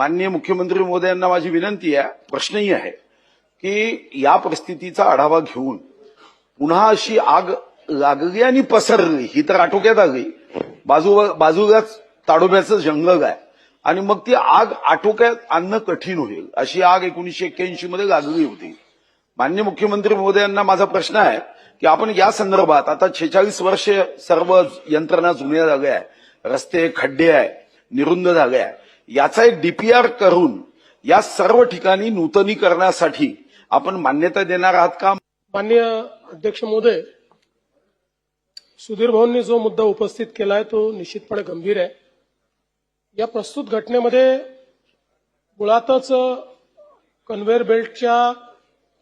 माननीय मुख्यमंत्री महोदयांना माझी विनंती आहे, प्रश्नही आहे की या परिस्थितीचा आढावा घेऊन पुन्हा अशी आग लागली आणि पसरली ही तर आटोक्यात आली, बाजूलाच ताडोब्याचं जंगल आहे आणि मग ती आग आटोक्यात आणणं कठीण होईल. अशी आग 1981 मध्ये लागली होती. माननीय मुख्यमंत्री महोदयांना माझा प्रश्न आहे की आपण या संदर्भात आता 46 वर्षे सर्व यंत्रणा जुन्या झाल्या आहे, रस्ते खड्डे आहे, निरुंद झाले आहे, याचा एक डीपीआर करून या सर्व ठिकाणी नूतनीकरणासाठी आपण मान्यता देणार आहात का? माननीय अध्यक्ष महोदय, सुधीर भाऊंनी जो मुद्दा उपस्थित केला आहे तो निश्चितपणे गंभीर आहे. या प्रस्तुत घटनेमध्ये मुळातच कन्व्हेअर बेल्टच्या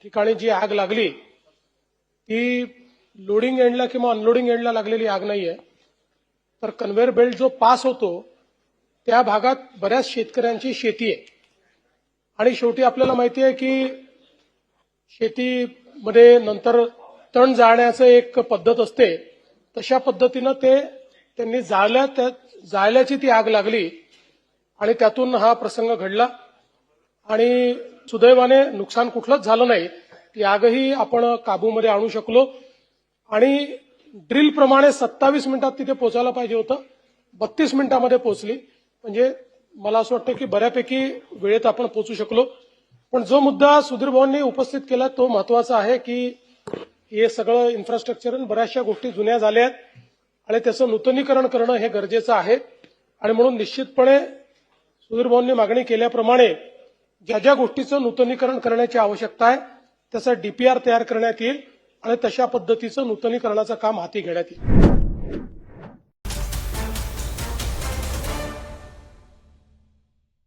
ठिकाणी जी आग लागली ती लोडिंग एंडला किंवा अनलोडिंग एंडला लागलेली आग नाहीये, तर कन्व्हेअर बेल्ट जो पास होतो त्या भागात बऱ्याच शेतकऱ्यांची शेती आहे आणि शेवटी आपल्याला माहिती आहे की शेतीमध्ये नंतर तण जाळण्याचं एक पद्धत असते, तशा पद्धतीनं त्यांनी जाळल्याची ती आग लागली आणि त्यातून हा प्रसंग घडला आणि सुदैवाने नुकसान कुठलंच झालं नाही. ती आगही आपण काबूमध्ये आणू शकलो आणि ड्रिल प्रमाणे 27 मिनिटात तिथे पोहोचायला पाहिजे होतं, 32 मिनिटांमध्ये पोहोचली. म्हणजे मला असं वाटतं की बऱ्यापैकी वेळेत आपण पोहोचू शकलो. पण जो मुद्दा सुधीर भाऊंनी उपस्थित केला तो महत्वाचा आहे की हे सगळं इन्फ्रास्ट्रक्चर बऱ्याचशा गोष्टी जुन्या झाल्या आहेत आणि त्याचं नूतनीकरण करणं हे गरजेचं आहे आणि म्हणून निश्चितपणे सुधीर भाऊंनी मागणी केल्याप्रमाणे ज्या ज्या गोष्टीचं नूतनीकरण करण्याची आवश्यकता आहे त्याचा डीपीआर तयार करण्यात येईल आणि तशा पद्धतीचं नूतनीकरणाचं काम हाती घेण्यात येईल.